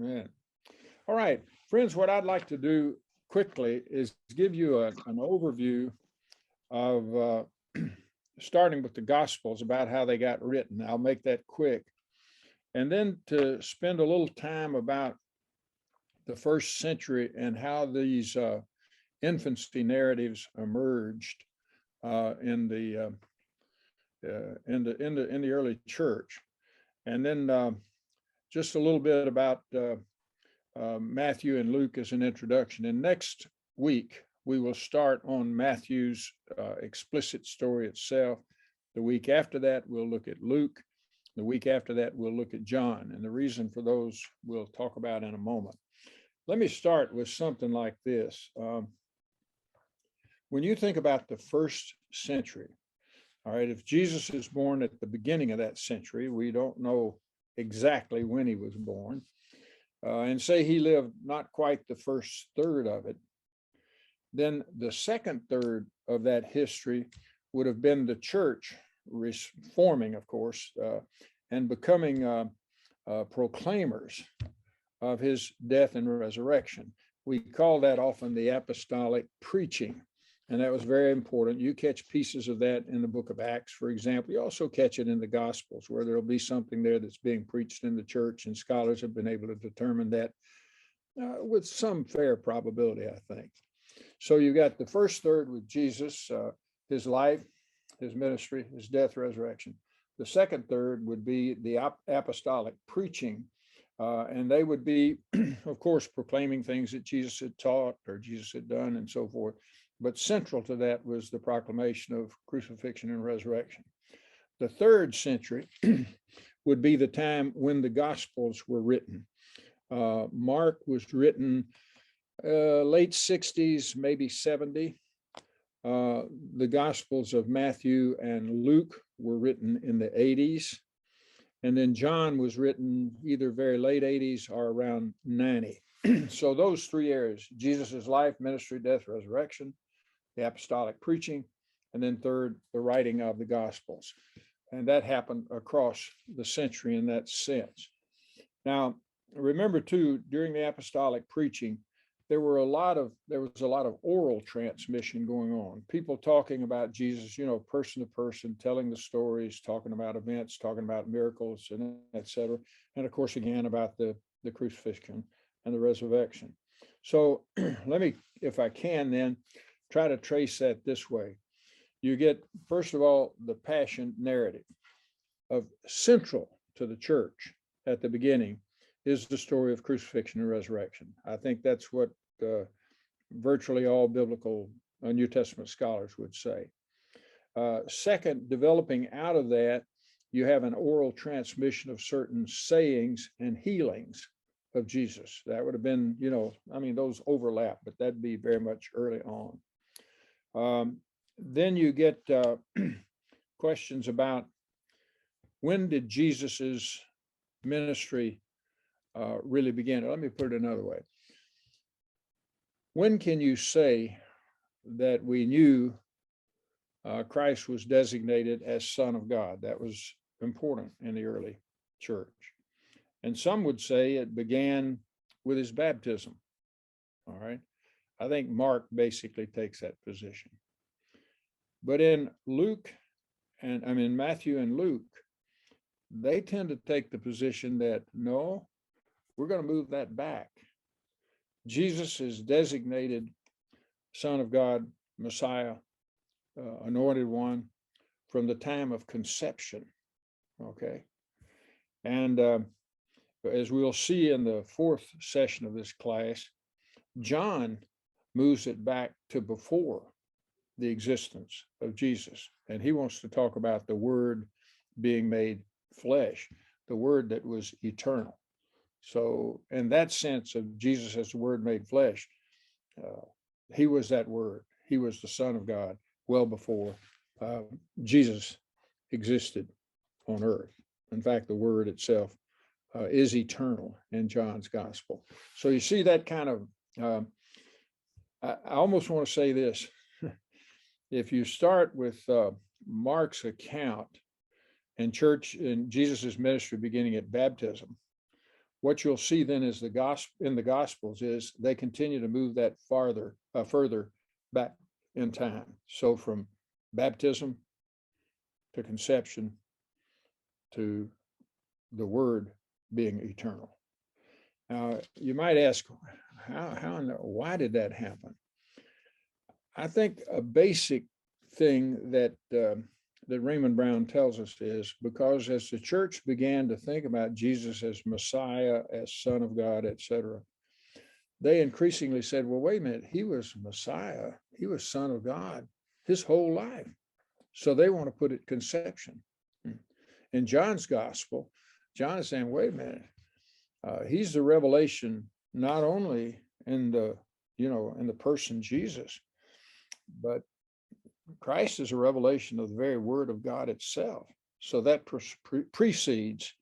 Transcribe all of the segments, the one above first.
Man. All right, friends, what I'd like to do quickly is give you an overview of starting with the Gospels about how they got written. I'll make that quick. And then to spend a little time about the first century and how these infancy narratives emerged in the early church, and then just a little bit about Matthew and Luke as an introduction. And next week we will start on Matthew's explicit story itself. The week after that we'll look at Luke. The week after that we'll look at John, and the reason for those we'll talk about in a moment. Let me start with something like this. When you think about the first century, all right, if Jesus is born at the beginning of that century, we don't know exactly when he was born, and say he lived not quite the first third of it, then the second third of that history would have been the church reforming, of course, and becoming proclaimers of his death and resurrection. We call that often the Apostolic Preaching, and that was very important. You catch pieces of that in the book of Acts, for example. You also catch it in the Gospels, where there'll be something there that's being preached in the church, and scholars have been able to determine that with some fair probability, I think. So you got the first third with Jesus, his life, his ministry, his death, resurrection. The second third would be the apostolic preaching, and they would be, of course, proclaiming things that Jesus had taught or Jesus had done and so forth. But central to that was the proclamation of crucifixion and resurrection. The third century would be the time when the Gospels were written. Mark was written late 60s, maybe 70. The Gospels of Matthew and Luke were written in the 80s. And then John was written either very late 80s or around 90. So those three areas: Jesus's life, ministry, death, resurrection, the apostolic preaching, and then third, the writing of the Gospels. And that happened across the century in that sense. Now, remember too, during the apostolic preaching, there was a lot of oral transmission going on. People talking about Jesus, person to person, telling the stories, talking about events, talking about miracles, and et cetera. And of course, again, about the crucifixion and the resurrection. So let me, if I can, then try to trace that this way. You get, first of all, the passion narrative. Of central to the church at the beginning is the story of crucifixion and resurrection. I think that's what virtually all biblical New Testament scholars would say. Second, developing out of that, you have an oral transmission of certain sayings and healings of Jesus. That would have been, those overlap, but that'd be very much early on. Then you get questions about, when did Jesus's ministry really begin? Let me put it another way. When can you say that we knew Christ was designated as Son of God? That was important in the early church. And some would say it began with his baptism. All right. I think Mark basically takes that position. But in Matthew and Luke, they tend to take the position that, no, we're going to move that back. Jesus is designated Son of God, Messiah, anointed one, from the time of conception. Okay. And as we'll see in the fourth session of this class, John moves it back to before the existence of Jesus. And he wants to talk about the Word being made flesh, the Word that was eternal. So in that sense of Jesus as the Word made flesh, he was that Word. He was the Son of God well before Jesus existed on earth. In fact, the Word itself is eternal in John's Gospel. So you see that kind of, I almost want to say this. If you start with Mark's account and church and Jesus's ministry beginning at baptism, what you'll see then is the gospel in the Gospels is they continue to move that further back in time. So from baptism to conception to the Word being eternal. Now, you might ask, why did that happen? I think a basic thing that Raymond Brown tells us is because as the church began to think about Jesus as Messiah, as Son of God, etc., they increasingly said, well, wait a minute, he was Messiah, he was Son of God his whole life. So they want to put it conception. In John's gospel, John is saying, wait a minute, he's the revelation not only in the person Jesus, but Christ is a revelation of the very word of God itself. So that precedes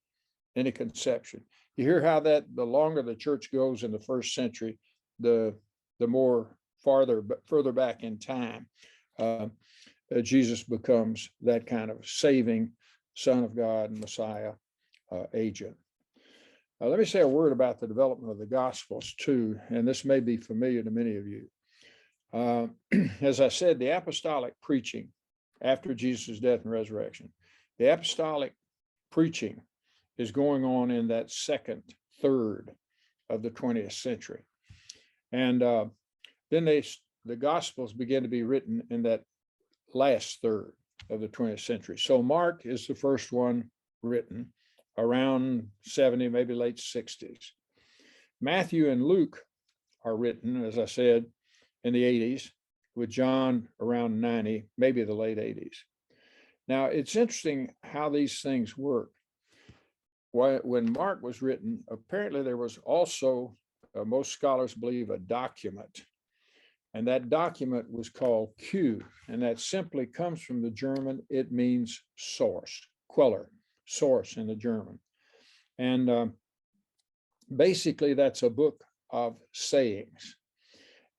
any conception. You hear how that the longer the church goes in the first century, the more further back in time, Jesus becomes that kind of saving Son of God and Messiah agent. Let me say a word about the development of the Gospels too, and this may be familiar to many of you. As I said, the apostolic preaching after Jesus' death and resurrection, the apostolic preaching is going on in that second third of the 20th century. And then the Gospels begin to be written in that last third of the 20th century. So Mark is the first one written around 70, maybe late 60s. Matthew and Luke are written, as I said, in the 80s, with John around 90, maybe the late 80s. Now, it's interesting how these things work. When Mark was written, apparently there was also, most scholars believe, a document. And that document was called Q, and that simply comes from the German. It means source, Quelle, source in the German. And basically, that's a book of sayings.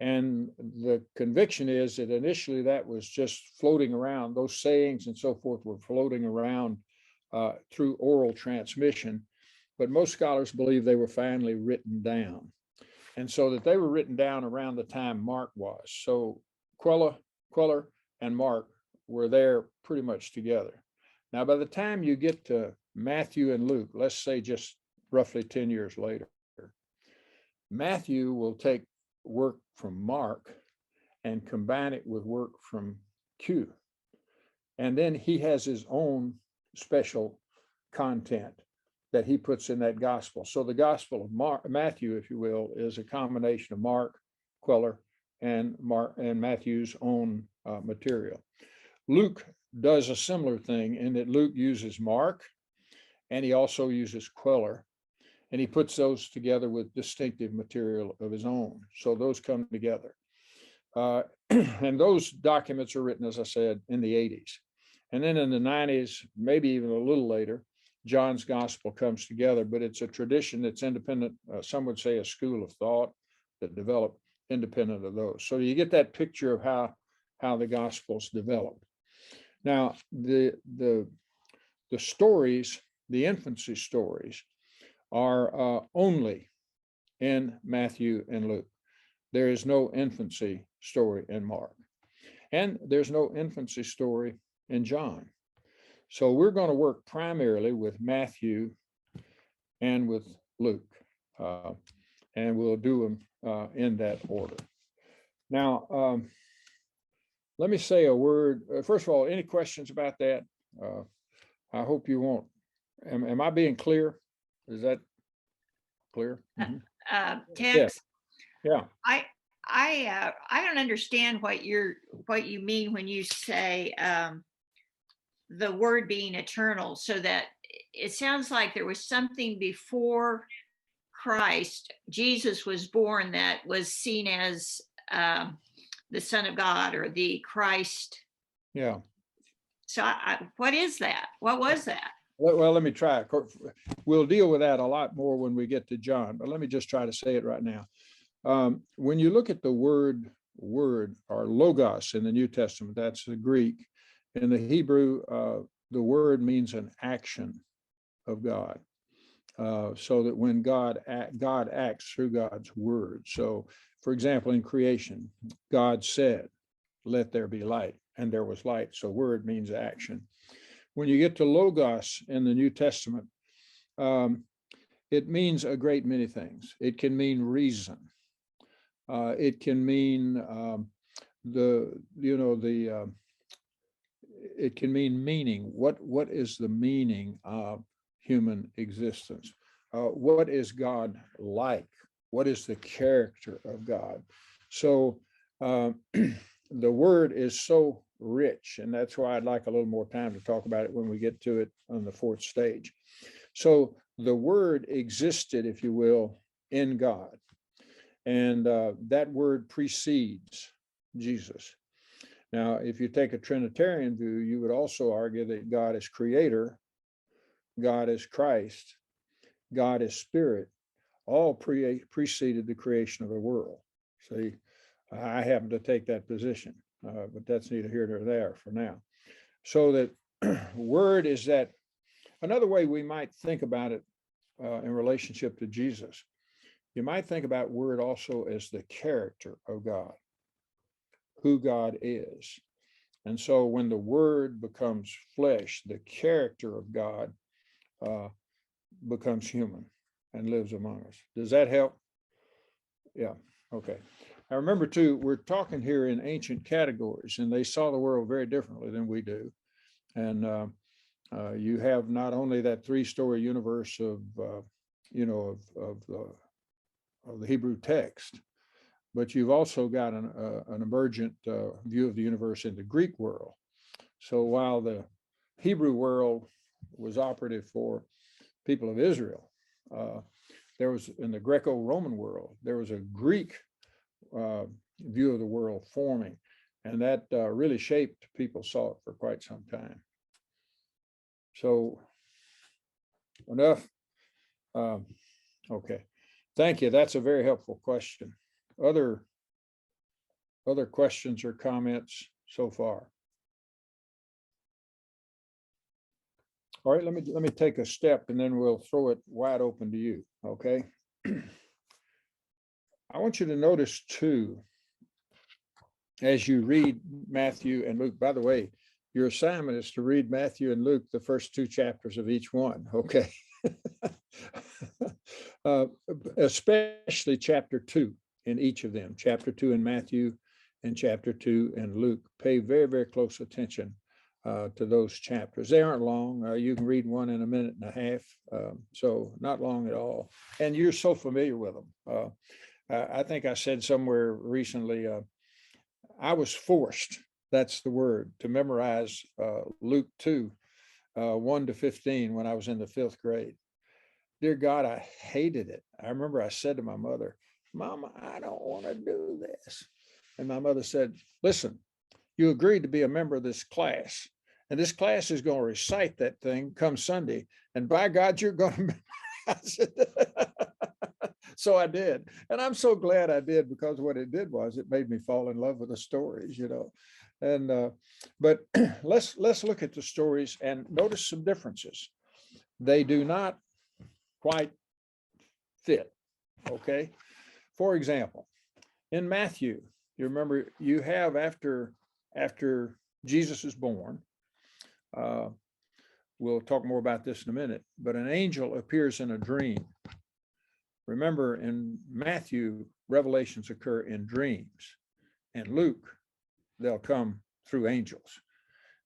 And the conviction is that initially that was just floating around. Those sayings and so forth were floating around through oral transmission. But most scholars believe they were finally written down. And so that they were written down around the time Mark was. So Quelle and Mark were there pretty much together. Now, by the time you get to Matthew and Luke, let's say just roughly 10 years later, Matthew will take work from Mark and combine it with work from Q. And then he has his own special content that he puts in that gospel. So the gospel of Matthew, if you will, is a combination of Mark, Quelle, and Matthew's own material. Luke does a similar thing in that Luke uses Mark and he also uses Quelle, and he puts those together with distinctive material of his own. So those come together. And those documents are written, as I said, in the 80s. And then in the 90s, maybe even a little later, John's gospel comes together, but it's a tradition that's independent. Some would say a school of thought that developed independent of those. So you get that picture of how the gospels developed. Now, the stories, the infancy stories, are only in Matthew and Luke. There is no infancy story in Mark, and there's no infancy story in John. So we're going to work primarily with Matthew and with Luke, and we'll do them in that order. Now, let me say a word. First of all, any questions about that? I hope you won't. Am I being clear? Is that clear? Mm-hmm. Tex, yeah. I don't understand what you mean when you say the word being eternal, so that it sounds like there was something before Christ, Jesus was born, that was seen as the Son of God or the Christ. Yeah. So what is that? What was that? Well, let me try. We'll deal with that a lot more when we get to John, but let me just try to say it right now. When you look at the word or logos in the New Testament, that's the Greek. In the Hebrew, the word means an action of God. so that when God acts through God's word. So, for example, in creation, God said, "Let there be light," and there was light. So, word means action. When you get to Logos in the New Testament, it means a great many things. It can mean reason. It can mean it can mean meaning. What is the meaning of human existence? What is God like? What is the character of God? So the word is so rich, and that's why I'd like a little more time to talk about it when we get to it on the fourth stage. So the word existed, if you will, in God, and that word precedes Jesus. Now, if you take a Trinitarian view, you would also argue that God is creator, God is Christ, God is spirit, all preceded the creation of the world. See, I happen to take that position, but that's neither here nor there for now. So that word is that, another way we might think about it in relationship to Jesus, you might think about word also as the character of God, who God is. And so when the word becomes flesh, the character of God becomes human and lives among us. Does that help? Yeah, okay. I remember too, we're talking here in ancient categories, and they saw the world very differently than we do. And you have not only that three-story universe of the Hebrew text, but you've also got an emergent view of the universe in the Greek world. So while the Hebrew world was operative for people of Israel, there was, in the Greco-Roman world, there was a Greek view of the world forming, and that really shaped people's thought for quite some time. So enough. Okay, thank you. That's a very helpful question. Other questions or comments so far? All right, let me take a step, and then we'll throw it wide open to you. Okay. I want you to notice too, as you read Matthew and Luke. By the way, your assignment is to read Matthew and Luke, the first two chapters of each one. Okay. Especially chapter 2 in each of them. Chapter 2 in Matthew and chapter 2 in Luke. Pay very, very close attention to those chapters. They aren't long. You can read one in a minute and a half, so not long at all. And you're so familiar with them. I think I said somewhere recently, I was forced, that's the word, to memorize Luke 2, 1 to 15 when I was in the 5th grade. Dear God, I hated it. I remember I said to my mother, "Mama, I don't want to do this." And my mother said, "Listen, you agreed to be a member of this class, and this class is going to recite that thing come Sunday, and by God, you're going to memorize it." So I did, and I'm so glad I did, because what it did was it made me fall in love with the stories, And but let's look at the stories and notice some differences. They do not quite fit. Okay. For example, in Matthew, you remember, you have after Jesus is born, we'll talk more about this in a minute, but an angel appears in a dream. Remember, in Matthew, revelations occur in dreams. In Luke, they'll come through angels.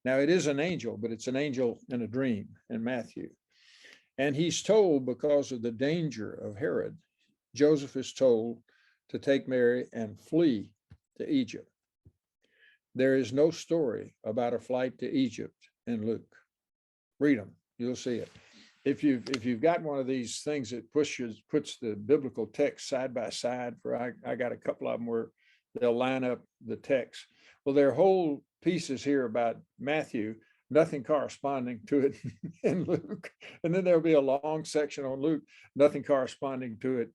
Now, it is an angel, but it's an angel in a dream in Matthew. And he's told, because of the danger of Herod, Joseph is told to take Mary and flee to Egypt. There is no story about a flight to Egypt in Luke. Read them, you'll see it. If you've got one of these things that puts the biblical text side by side, I got a couple of them where they'll line up the text. Well, there are whole pieces here about Matthew, nothing corresponding to it in Luke. And then there'll be a long section on Luke, nothing corresponding to it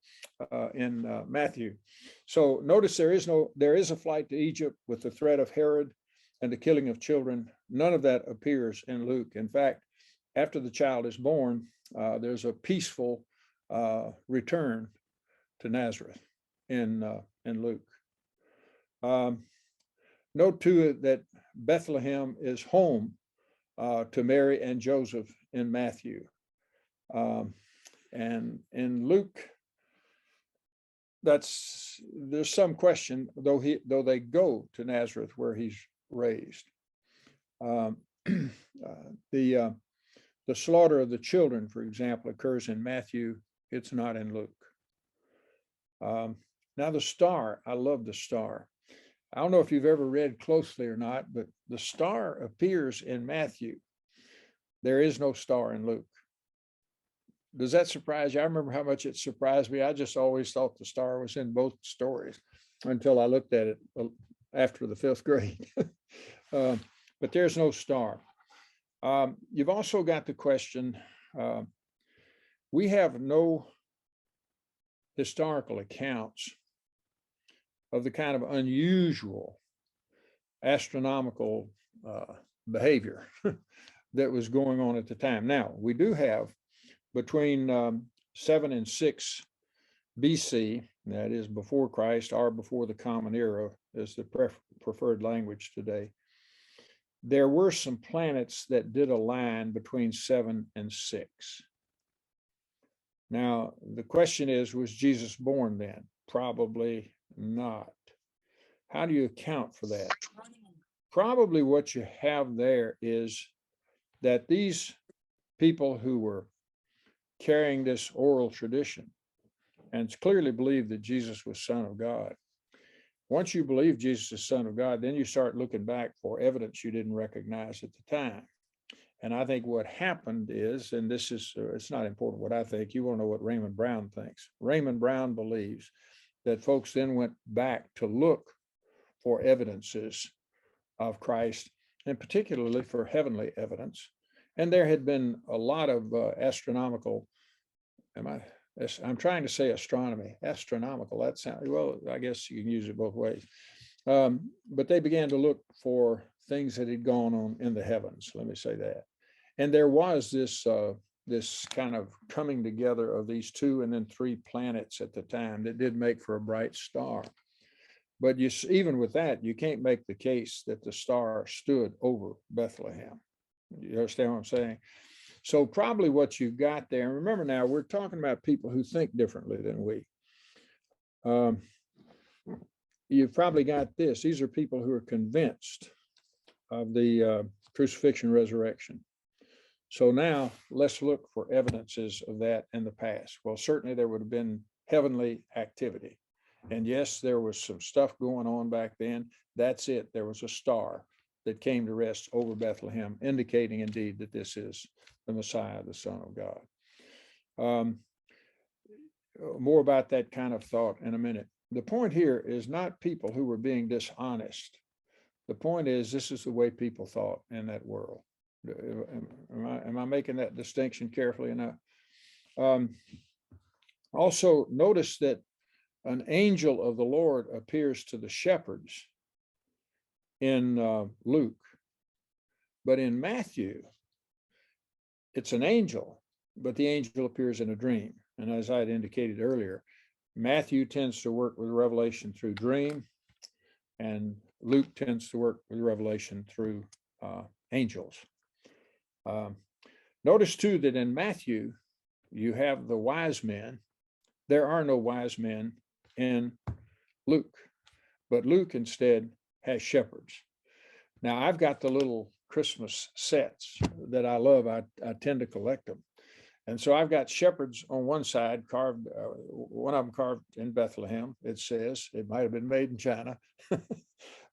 in Matthew. So notice there is a flight to Egypt with the threat of Herod and the killing of children. None of that appears in Luke. In fact, after the child is born, there's a peaceful return to Nazareth in Luke. Note too that Bethlehem is home to Mary and Joseph in Matthew. And in Luke, there's some question, though they go to Nazareth where he's raised. The slaughter of the children, for example, occurs in Matthew. It's not in Luke. Now the star, I love the star. I don't know if you've ever read closely or not, but the star appears in Matthew. There is no star in Luke. Does that surprise you? I remember how much it surprised me. I just always thought the star was in both stories until I looked at it after the 5th grade. But there's no star. You've also got the question, we have no historical accounts of the kind of unusual astronomical behavior that was going on at the time. Now, we do have between 7 and 6 BC, that is before Christ or before the Common Era is the preferred language today, there were some planets that did align between 7 and 6. Now, the question is, was Jesus born then? Probably not. How do you account for that? Probably what you have there is that these people who were carrying this oral tradition and clearly believed that Jesus was Son of God. Once you believe Jesus is Son of God, then you start looking back for evidence you didn't recognize at the time. And I think what happened is, and this is, it's not important what I think, you want to know what Raymond Brown thinks. Raymond Brown believes that folks then went back to look for evidences of Christ, and particularly for heavenly evidence. And there had been a lot of astronomical, I'm trying to say astronomical, that sounds, well, I guess you can use it both ways. But they began to look for things that had gone on in the heavens, let me say that. And there was this kind of coming together of these 2 and then 3 planets at the time that did make for a bright star. But even with that, you can't make the case that the star stood over Bethlehem. You understand what I'm saying? So probably what you've got there, and remember now, we're talking about people who think differently than we. You've probably got this. These are people who are convinced of the crucifixion, resurrection. So now let's look for evidences of that in the past. Well, certainly there would have been heavenly activity. And yes, there was some stuff going on back then. That's it. There was a star that came to rest over Bethlehem, indicating indeed that this is the Messiah, the Son of God. More about that kind of thought in a minute. The point here is not people who were being dishonest. The point is, this is the way people thought in that world. Am I making that distinction carefully enough? Also, notice that an angel of the Lord appears to the shepherds in Luke, but in Matthew, it's an angel, but the angel appears in a dream. And as I had indicated earlier, Matthew tends to work with revelation through dream, and Luke tends to work with revelation through angels. Notice too that in Matthew, you have the wise men. There are no wise men in Luke, but Luke instead has shepherds. Now, I've got the little Christmas sets that I love. I tend to collect them. And so I've got shepherds on one side carved, one of them carved in Bethlehem, it says. It might have been made in China.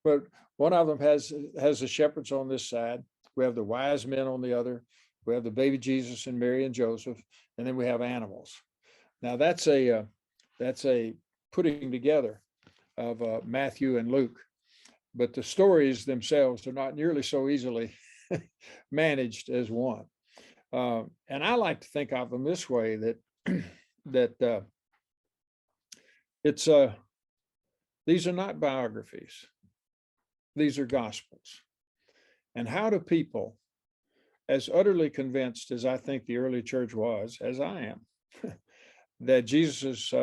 But one of them has the shepherds on this side. We have the wise men on the other. We have the baby Jesus and Mary and Joseph, and then we have animals. Now that's a putting together of Matthew and Luke, but the stories themselves are not nearly so easily managed as one. And I like to think of them this way, that these are not biographies. These are gospels. And how do people, as utterly convinced as I think the early church was, as I am, that Jesus's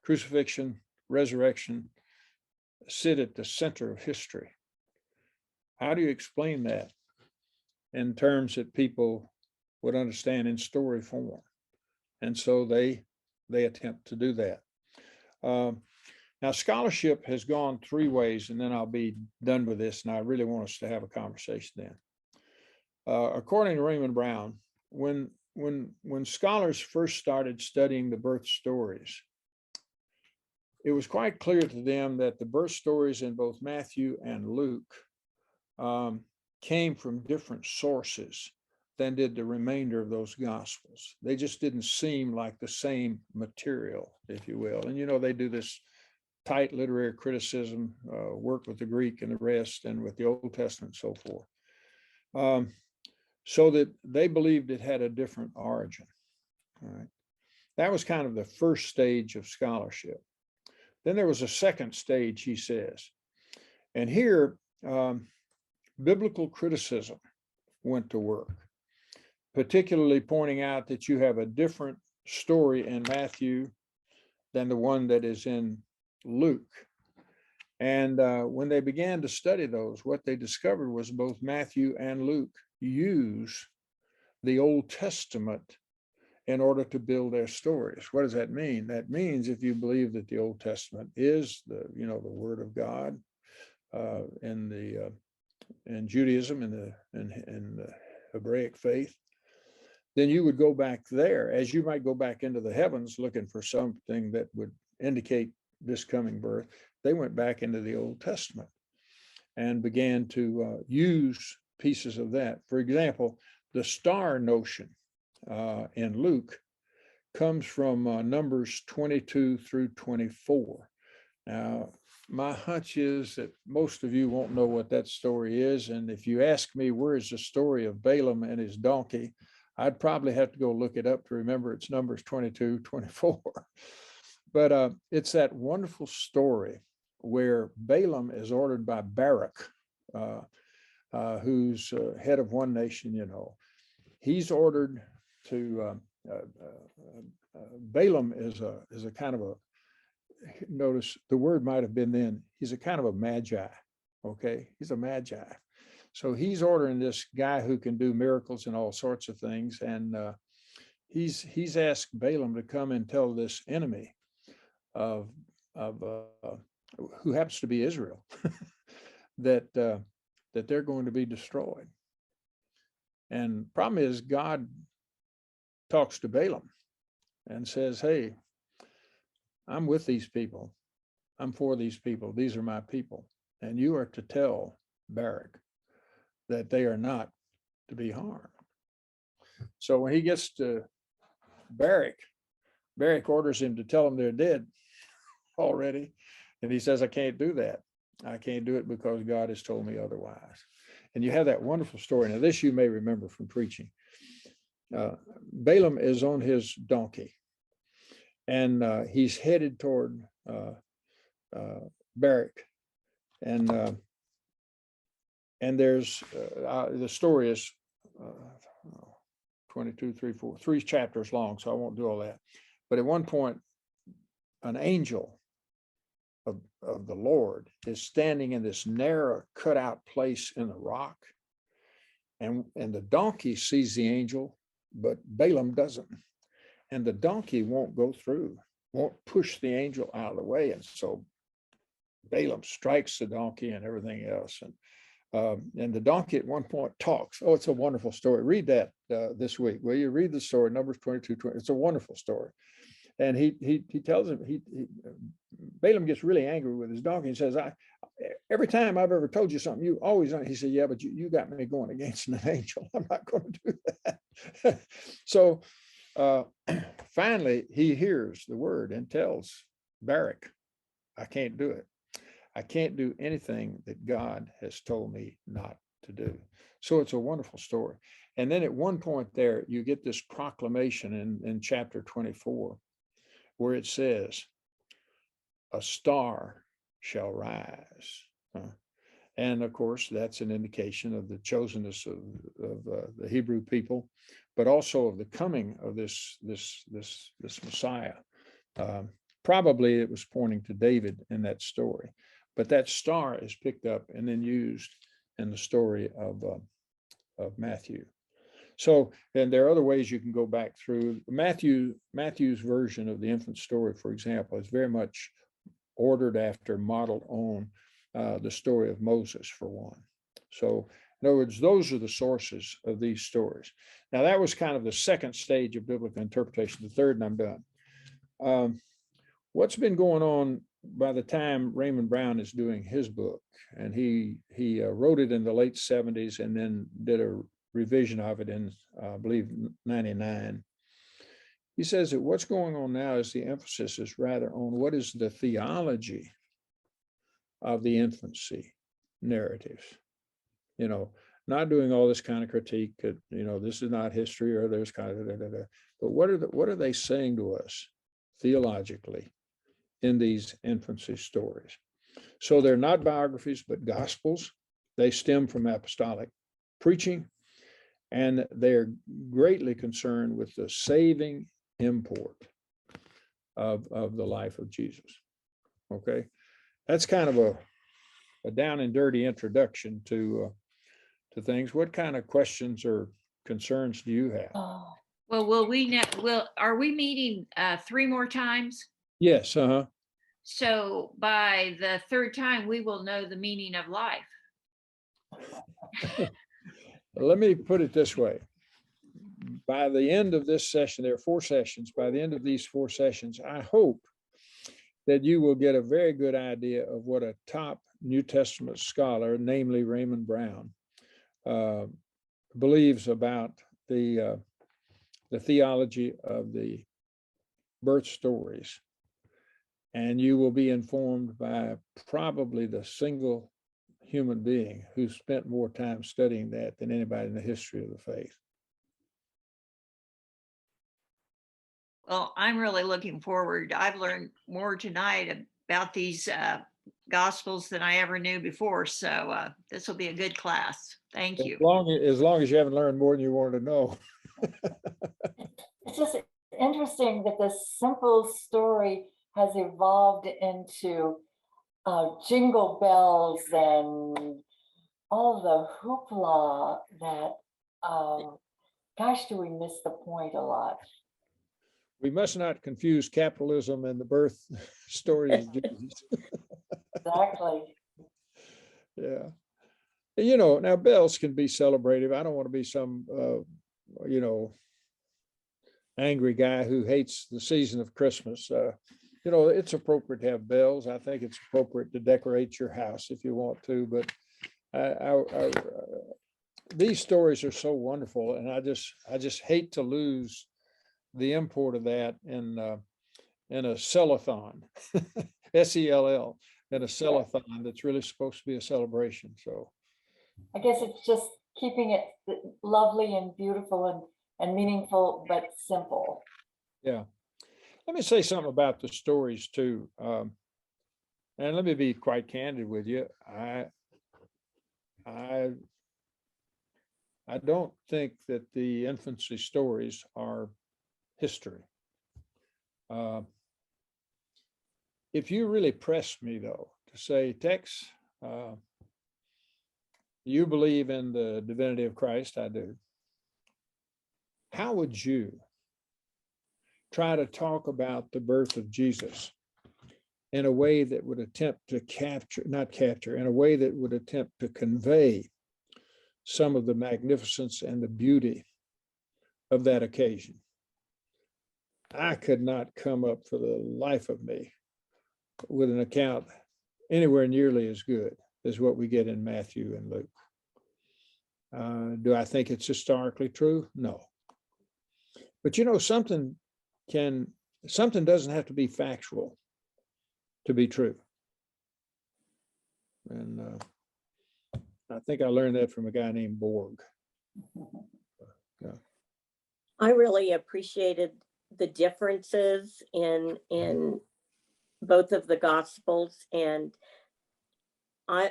crucifixion, resurrection sit at the center of history. How do you explain that in terms that people would understand in story form? And so they attempt to do that. Now, scholarship has gone three ways, and then I'll be done with this, and I really want us to have a conversation then. According to Raymond Brown, when scholars first started studying the birth stories, it was quite clear to them that the birth stories in both Matthew and Luke came from different sources than did the remainder of those gospels. They just didn't seem like the same material, if you will. And they do this tight literary criticism, work with the Greek and the rest, and with the Old Testament and so forth. So that they believed it had a different origin. All right. That was kind of the first stage of scholarship. Then there was a second stage, he says. And here, biblical criticism went to work, particularly pointing out that you have a different story in Matthew than the one that is in Luke. And when they began to study those, what they discovered was both Matthew and Luke use the Old Testament in order to build their stories. What does that mean? That means if you believe that the Old Testament is the Word of God in Judaism and the Hebraic faith, then you would go back there, as you might go back into the heavens looking for something that would indicate this coming birth. They went back into the Old Testament and began to use pieces of that. For example, the star notion in Luke comes from Numbers 22 through 24. Now, my hunch is that most of you won't know what that story is. And if you ask me, where is the story of Balaam and his donkey? I'd probably have to go look it up to remember it's Numbers 22, 24. But it's that wonderful story where Balaam is ordered by Barak, who's head of one nation, He's ordered to, Balaam is a kind of a, notice the word might have been then, he's a kind of a magi, okay? He's a magi. So he's ordering this guy who can do miracles and all sorts of things. And he's asked Balaam to come and tell this enemy of who happens to be Israel, that they're going to be destroyed. And problem is, God talks to Balaam and says, hey, I'm with these people. I'm for these people. These are my people. And you are to tell Barak that they are not to be harmed. So when he gets to Barak orders him to tell them they're dead already. And he says, I can't do that. I can't do it because God has told me otherwise. And you have that wonderful story. Now, this you may remember from preaching. Balaam is on his donkey, and he's headed toward Barak. And there's, the story is 22, 3 chapters long, so I won't do all that. But at one point, an angel of the Lord is standing in this narrow cutout place in the rock. And the donkey sees the angel, but Balaam doesn't. And the donkey won't go through, won't push the angel out of the way. And so Balaam strikes the donkey and everything else. And the donkey at one point talks. Oh, it's a wonderful story. Read that this week. Will you read the story, Numbers 22, 20. It's a wonderful story. And he tells him, Balaam gets really angry with his donkey and says, every time I've ever told you something, you always, he said, yeah, but you got me going against an angel. I'm not going to do that. So finally, he hears the word and tells Barak, I can't do it. I can't do anything that God has told me not to do. So it's a wonderful story. And then at one point there, you get this proclamation in chapter 24, where it says, a star shall rise. And of course, that's an indication of the chosenness of the Hebrew people, but also of the coming of this Messiah. Probably it was pointing to David in that story, but that star is picked up and then used in the story of Matthew. So, and there are other ways you can go back through. Matthew's version of the infant story, for example, is very much ordered after, modeled on the story of Moses, for one. So, in other words, those are the sources of these stories. Now, that was kind of the second stage of biblical interpretation. The third, and I'm done. What's been going on by the time Raymond Brown is doing his book, and he wrote it in the late 70s and then did a revision of it in, I believe, 99. He says that what's going on now is the emphasis is rather on what is the theology of the infancy narratives. You know, not doing all this kind of critique that, you know, this is not history or there's kind of, but what are they saying to us theologically in these infancy stories? So they're not biographies, but gospels. They stem from apostolic preaching, and they're greatly concerned with the saving import of the life of Jesus. Okay, that's kind of a down and dirty introduction to things. What kind of questions or concerns do you have? Well, are we meeting 3 more times? Yes. So by the third time, we will know the meaning of life. Let me put it this way. By the end of this session, there are 4 sessions. By the end of these 4 sessions, I hope that you will get a very good idea of what a top New Testament scholar, namely Raymond Brown, believes about the theology of the birth stories. And you will be informed by probably the single human being who spent more time studying that than anybody in the history of the faith. Well, I'm really looking forward. I've learned more tonight about these Gospels than I ever knew before. So this will be a good class. Thank you. As long as you haven't learned more than you wanted to know. It's just interesting that this simple story has evolved into jingle bells and all the hoopla that, gosh, do we miss the point a lot? We must not confuse capitalism and the birth stories of Jesus. Exactly. Yeah. You know, now bells can be celebrative. I don't want to be some, you know, angry guy who hates the season of Christmas. You know, it's appropriate to have bells. I think it's appropriate to decorate your house if you want to, but these stories are so wonderful, and I just hate to lose the import of that in a cellathon, SELL, in a cellathon that's really supposed to be a celebration. So I guess it's just keeping it lovely and beautiful and meaningful, but simple. Yeah. Let me say something about the stories too. And let me be quite candid with you. I don't think that the infancy stories are history. If you really press me, though, to say, Tex, you believe in the divinity of Christ, I do. How would you try to talk about the birth of Jesus in a way that would attempt to in a way that would attempt to convey some of the magnificence and the beauty of that occasion? I could not come up for the life of me with an account anywhere nearly as good as what we get in Matthew and Luke. Do I think it's historically true? No. But you know, something doesn't have to be factual to be true. And I think I learned that from a guy named Borg. Yeah. I really appreciated the differences in both of the Gospels, and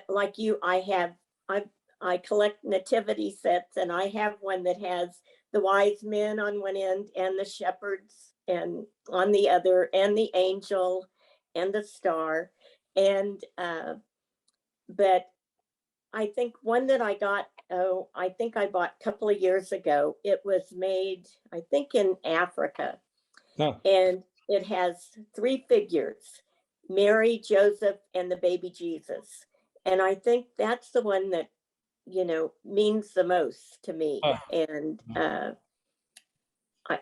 like you, I collect nativity sets, and I have one that has the wise men on one end and the shepherds and on the other, and the angel and the star. And but I think one that I got, I think I bought a couple of years ago. It was made, I think, in Africa. Huh. And it has three figures: Mary, Joseph, and the baby Jesus. And I think that's the one that, means the most to me. And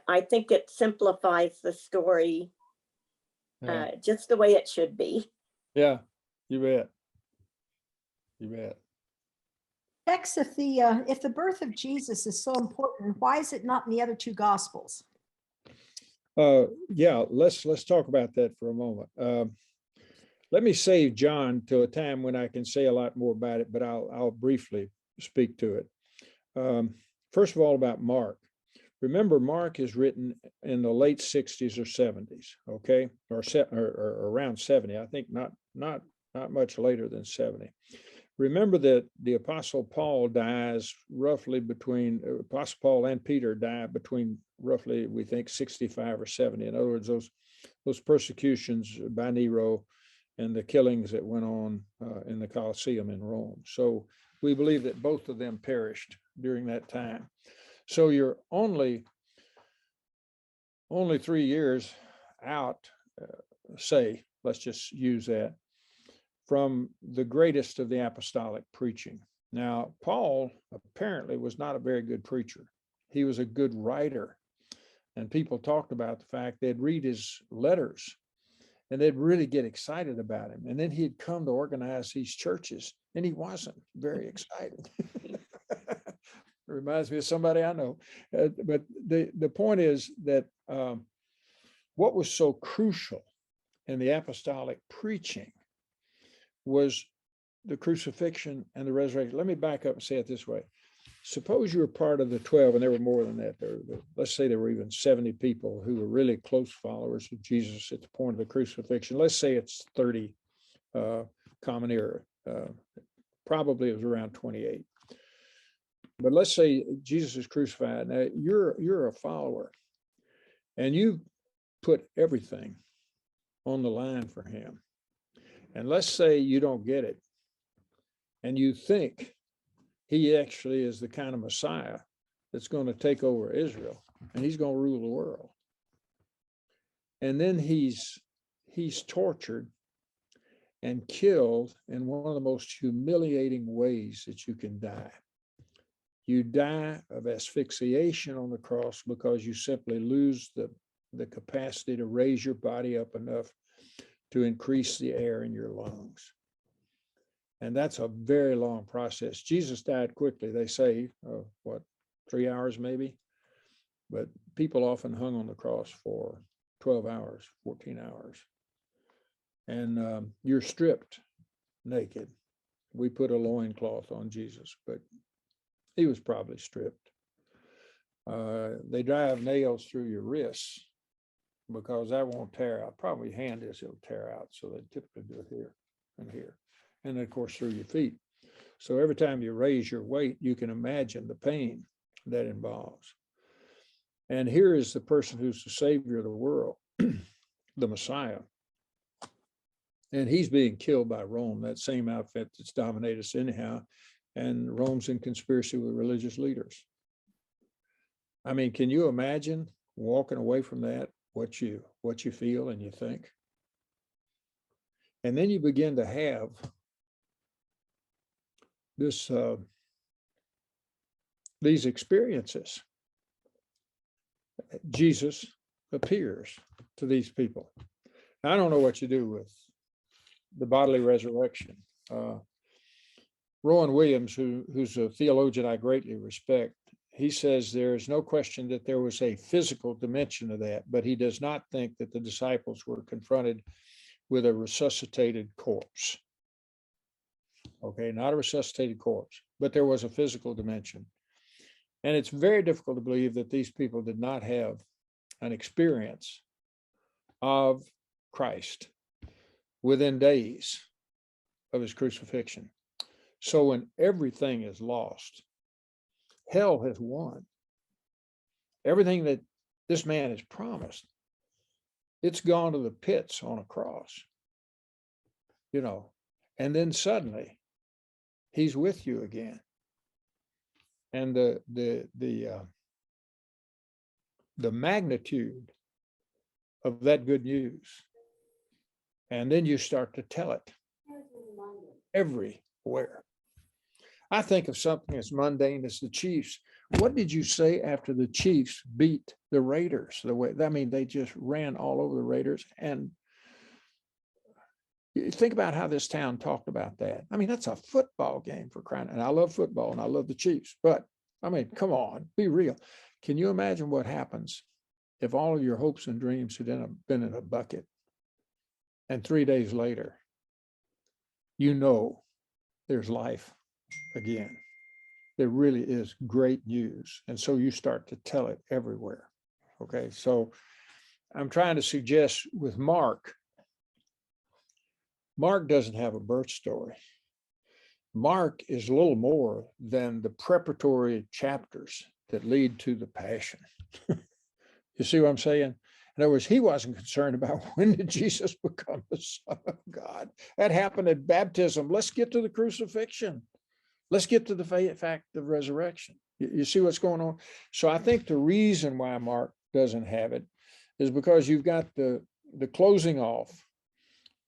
I think it simplifies the story Yeah. just the way it should be. Yeah, you bet. You bet. Tex, if the birth of Jesus is so important, why is it not in the other two gospels? Yeah, let's talk about that for a moment. Let me save John to a time when I can say a lot more about it, but I'll briefly speak to it. First of all, about Mark. Remember, Mark is written in the late 60s or 70s, okay, or around 70. I think not much later than 70. Remember that the Apostle Paul dies roughly between, Apostle Paul and Peter die between roughly, we think, 65 or 70. In other words, those persecutions by Nero and the killings that went on in the Colosseum in Rome. So we believe that both of them perished during that time. So you're only 3 years out, say, let's just use that, from the greatest of the apostolic preaching. Now, Paul apparently was not a very good preacher. He was a good writer. And people talked about the fact they'd read his letters and they'd really get excited about him. And then he'd come to organize these churches, and he wasn't very excited. It reminds me of somebody I know. But the point is that what was so crucial in the apostolic preaching was the crucifixion and the resurrection. Let me back up and say it this way. Suppose you were part of the 12, and there were more than that. Let's say there were even 70 people who were really close followers of Jesus at the point of the crucifixion. Let's say it's 30 common era. Probably it was around 28. But let's say Jesus is crucified. Now you're a follower, and you put everything on the line for him. And let's say you don't get it, and you think he actually is the kind of Messiah that's going to take over Israel, and he's going to rule the world. And then he's tortured and killed in one of the most humiliating ways that you can die. You die of asphyxiation on the cross because you simply lose the capacity to raise your body up enough to increase the air in your lungs. And that's a very long process. Jesus died quickly, they say, 3 hours maybe? But people often hung on the cross for 12 hours, 14 hours. And you're stripped naked. We put a loincloth on Jesus, but he was probably stripped. They drive nails through your wrists because that won't tear out. Probably hand is, it'll tear out. So they typically do it here and here. And then, of course, through your feet. So every time you raise your weight, you can imagine the pain that involves. And here is the person who's the savior of the world, the Messiah. And he's being killed by Rome, that same outfit that's dominated us anyhow. And Rome's in conspiracy with religious leaders. I mean, can you imagine walking away from that, what you feel and you think? And then you begin to have these experiences. Jesus appears to these people. Now, I don't know what you do with the bodily resurrection. Rowan Williams, who's a theologian I greatly respect, he says there is no question that there was a physical dimension of that, but he does not think that the disciples were confronted with a resuscitated corpse. Okay, not a resuscitated corpse, but there was a physical dimension. And it's very difficult to believe that these people did not have an experience of Christ within days of his crucifixion. So when everything is lost, hell has won. Everything that this man has promised, it's gone to the pits on a cross, and then suddenly he's with you again. And the magnitude of that good news. And then you start to tell it everywhere. I think of something as mundane as the Chiefs. What did you say after the Chiefs beat the Raiders? They just ran all over the Raiders. And you think about how this town talked about that. That's a football game, for crying. And I love football and I love the Chiefs, but come on, be real. Can you imagine what happens if all of your hopes and dreams had been in a bucket, and 3 days later, there's life again? There really is great news. And so you start to tell it everywhere. Okay, so I'm trying to suggest with Mark doesn't have a birth story. Mark is a little more than the preparatory chapters that lead to the passion. You see what I'm saying? In other words, he wasn't concerned about when did Jesus become the Son of God. That happened at baptism. Let's get to the crucifixion. Let's get to the fact of resurrection. You see what's going on? So I think the reason why Mark doesn't have it is because you've got the closing off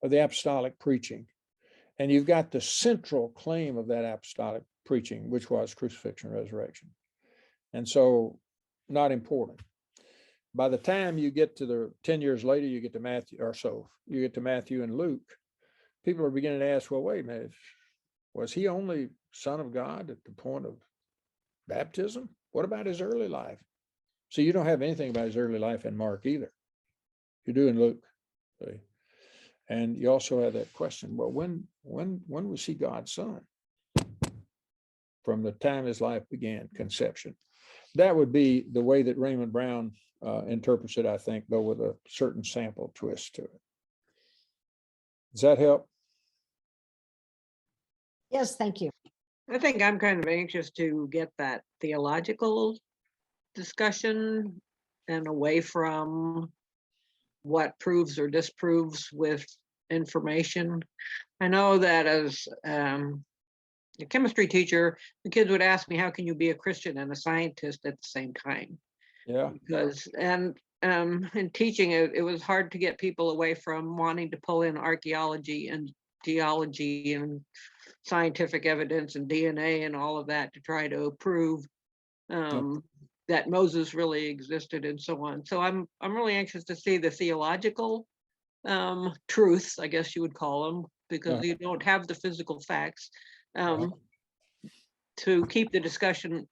of the apostolic preaching, and you've got the central claim of that apostolic preaching, which was crucifixion and resurrection. And so not important. By the time you get to 10 years later, you get to Matthew and Luke, people are beginning to ask, well, wait a minute, was he only Son of God at the point of baptism? What about his early life? So you don't have anything about his early life in Mark either. You do in Luke. See? And you also have that question, well, when was he God's son? From the time his life began, conception. That would be the way that Raymond Brown interprets it, I think, though with a certain sample twist to it. Does that help? Yes, thank you. I think I'm kind of anxious to get that theological discussion and away from what proves or disproves with information. I know that as a chemistry teacher, the kids would ask me, how can you be a Christian and a scientist at the same time? Yeah. Because, and in teaching, it was hard to get people away from wanting to pull in archaeology and geology and scientific evidence and DNA and all of that to try to prove that Moses really existed and so on. So I'm really anxious to see the theological truths, I guess you would call them, because you don't have the physical facts, to keep the discussion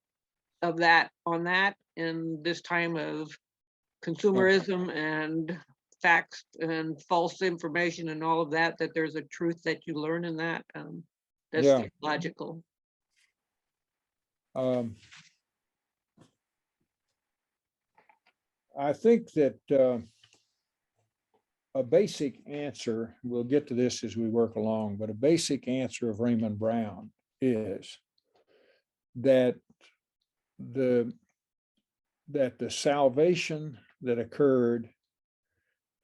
of that on that in this time of consumerism and facts and false information and all of that, that there's a truth that you learn in that. That's theological. I think that a basic answer, we'll get to this as we work along, but a basic answer of Raymond Brown is that the salvation that occurred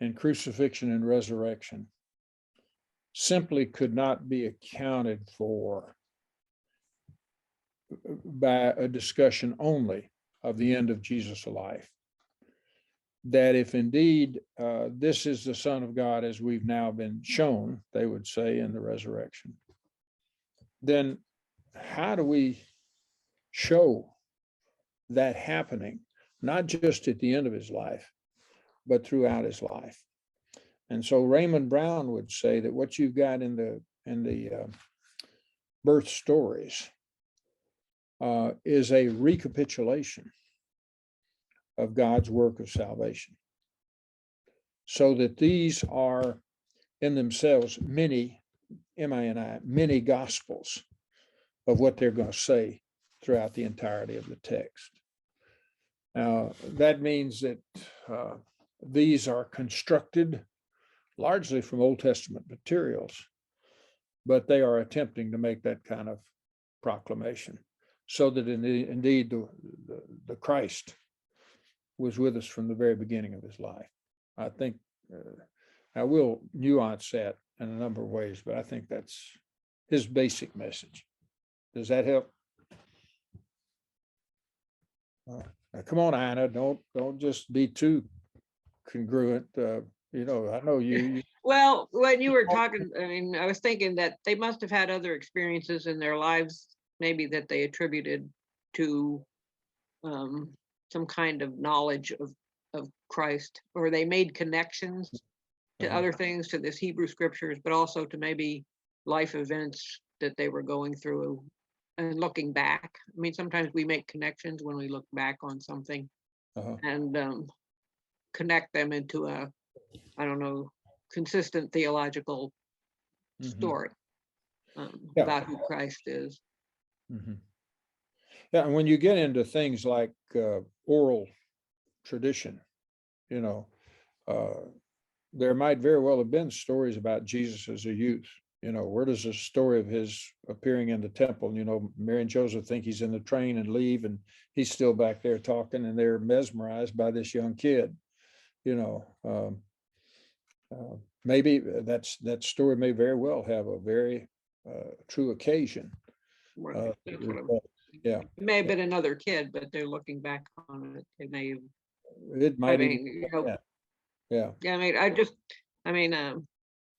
in crucifixion and resurrection simply could not be accounted for by a discussion only of the end of Jesus' life. That if indeed this is the Son of God, as we've now been shown, they would say, in the resurrection, then how do we show that happening, not just at the end of his life, but throughout his life? And so Raymond Brown would say that what you've got in the birth stories is a recapitulation of God's work of salvation, so that these are in themselves many gospels of what they're going to say throughout the entirety of the text. Now, that means that these are constructed largely from Old Testament materials, but they are attempting to make that kind of proclamation, so that indeed the Christ was with us from the very beginning of his life. I think I will nuance that in a number of ways, but I think that's his basic message. Does that help? Now, come on, Anna, don't just be too congruent. I know you. Well, when you were talking, I mean, I was thinking that they must have had other experiences in their lives, maybe that they attributed to some kind of knowledge of Christ, or they made connections to other things, to this Hebrew scriptures, but also to maybe life events that they were going through and looking back. I mean, sometimes we make connections when we look back on something and connect them into a, I don't know, consistent theological story about who Christ is. Yeah, and when you get into things like oral tradition, there might very well have been stories about Jesus as a youth. Where does the story of his appearing in the temple? Mary and Joseph think he's in the train and leave, and he's still back there talking, and they're mesmerized by this young kid. Maybe that story may very well have a very true occasion. Yeah, it may have been another kid, but they're looking back on it. They may have. It might. Yeah. I mean,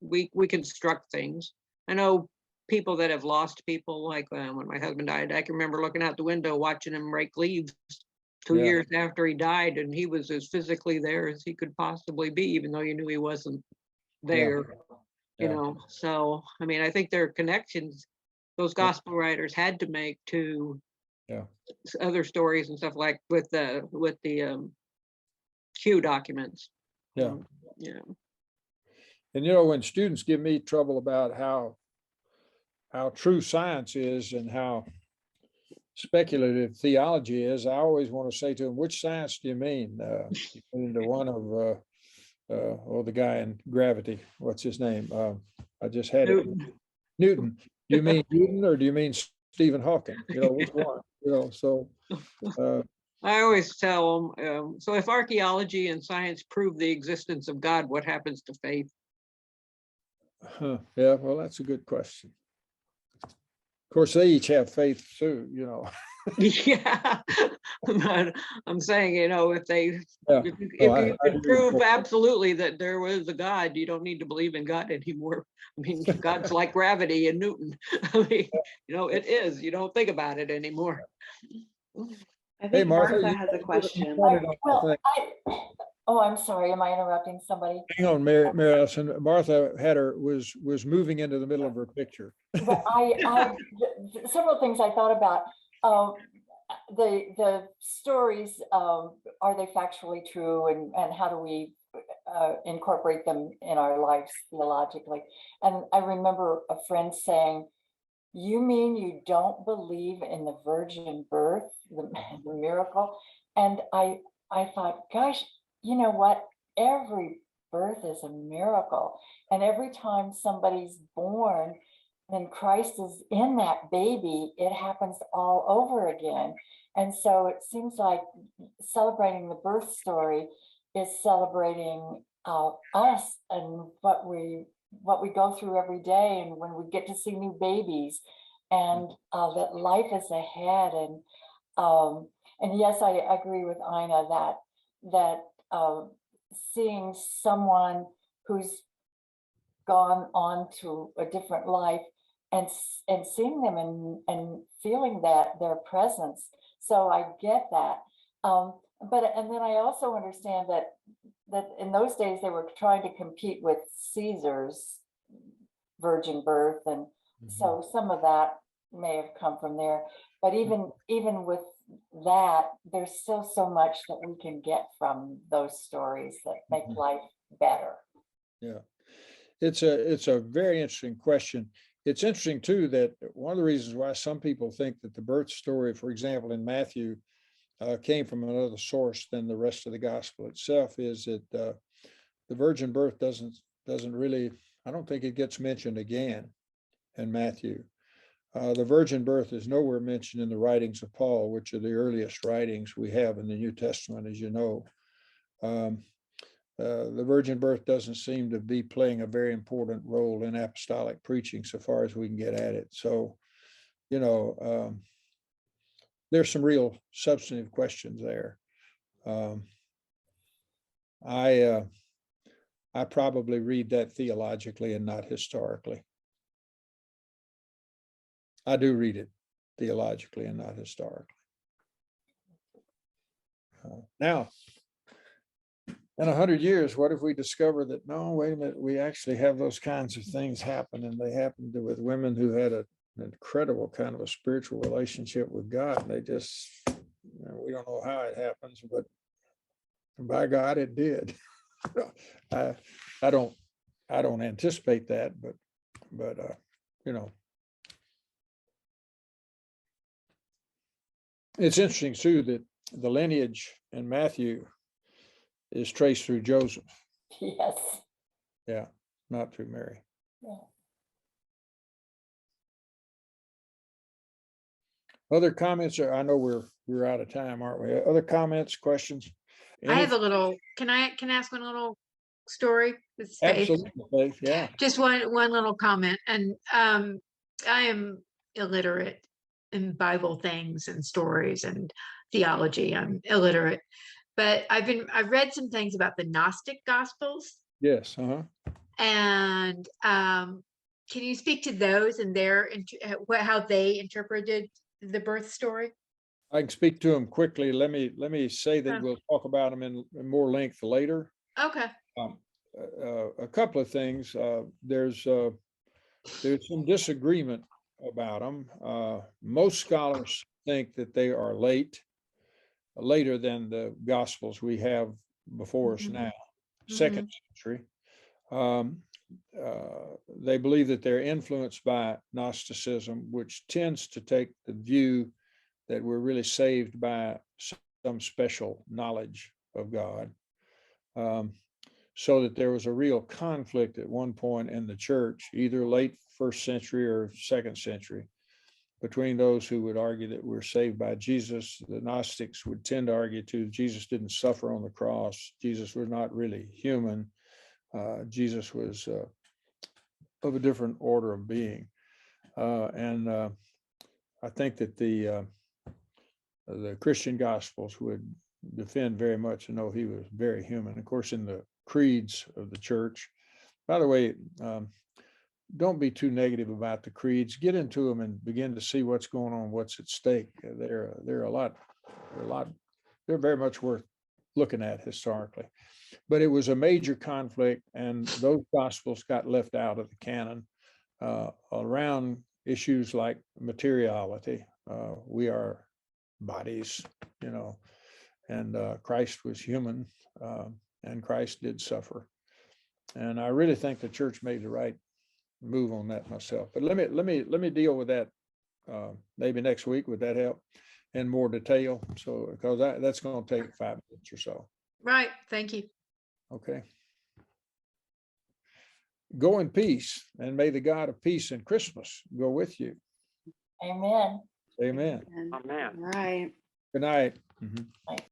we construct things. I know people that have lost people, like when my husband died. I can remember looking out the window, watching him rake leaves 2 years after he died, and he was as physically there as he could possibly be, even though you knew he wasn't there. So I mean, I think there are connections those gospel writers had to make to other stories and stuff, like with the Q documents. And when students give me trouble about how true science is and how speculative theology is, I always want to say to them, which science do you mean? The one of the guy in gravity, what's his name? I just had Newton. Do you mean Newton, or do you mean Stephen Hawking? Which one? So I always tell them, so if archaeology and science prove the existence of God, what happens to faith? Yeah, well, that's a good question. Of course, they each have faith too, Yeah, but I'm saying, if you could prove absolutely that there was a God, you don't need to believe in God anymore. I mean, God's like gravity and Newton. I mean, it is. You don't think about it anymore. I think Martha has a question. I'm sorry. Am I interrupting somebody? Hang on, Mary Allison. Martha was moving into the middle of her picture. But several things I thought about. The stories, are they factually true, and how do we incorporate them in our lives theologically? And I remember a friend saying, "You mean you don't believe in the virgin birth, the miracle?" And I thought, gosh, you know what? Every birth is a miracle. And every time somebody's born and Christ is in that baby, it happens all over again. And so it seems like celebrating the birth story is celebrating us and what we go through every day, and when we get to see new babies, and that life is ahead. And yes, I agree with Ina that seeing someone who's gone on to a different life and seeing them and feeling that their presence. So I get that. And then I also understand that in those days they were trying to compete with Caesar's virgin birth, and so some of that may have come from there. But even with that, there's still so much that we can get from those stories that make life better. Yeah, it's a very interesting question. It's interesting too that one of the reasons why some people think that the birth story, for example, in Matthew, came from another source than the rest of the gospel itself, is that the virgin birth doesn't really, I don't think it gets mentioned again and Matthew. The virgin birth is nowhere mentioned in the writings of Paul, which are the earliest writings we have in the New Testament, as you know. The virgin birth doesn't seem to be playing a very important role in apostolic preaching so far as we can get at it. So, you know, there's some real substantive questions there. I probably read that theologically and not historically. I do read it theologically and not historically. Now, in 100 years, what if we discover that, no, wait a minute, we actually have those kinds of things happen, and they happened with women who had an incredible kind of a spiritual relationship with God. And they just, we don't know how it happens, but by God, it did. I don't anticipate that, but you know, it's interesting too that the lineage in Matthew is traced through Joseph. Yes. Yeah, not through Mary. Yeah. Other comments? I know we're out of time, aren't we? Other comments, questions? I have a little, can I ask one little story? With Faith? Absolutely, Faith, yeah. Just one little comment. And I am illiterate in Bible things and stories and theology. I'm illiterate, but I've read some things about the Gnostic Gospels. Yes. And can you speak to those and how they interpreted the birth story? I can speak to them quickly. Let me say that we'll talk about them in more length later. Okay. A couple of things. There's some disagreement about them. Most scholars think that they are later than the Gospels we have before us now, second century. They believe that they're influenced by Gnosticism, which tends to take the view that we're really saved by some special knowledge of God. So that there was a real conflict at one point in the church, either late first century or second century, between those who would argue that we're saved by Jesus. The Gnostics would tend to argue too, Jesus didn't suffer on the cross. Jesus was not really human. Jesus was of a different order of being. And I think that the Christian Gospels would defend very much and know he was very human. Of course, in the creeds of the church, by the way, don't be too negative about the creeds. Get into them and begin to see what's going on, what's at stake. They're very much worth looking at historically. But it was a major conflict, and those Gospels got left out of the canon around issues like materiality. We are bodies, and Christ was human, and Christ did suffer. And I really think the church made the right move on that myself. But let me deal with that maybe next week. Would that help in more detail? So because that's going to take 5 minutes or so. Right. Thank you. Okay. Go in peace, and may the God of peace and Christmas go with you. Amen. Amen. All right. Good night.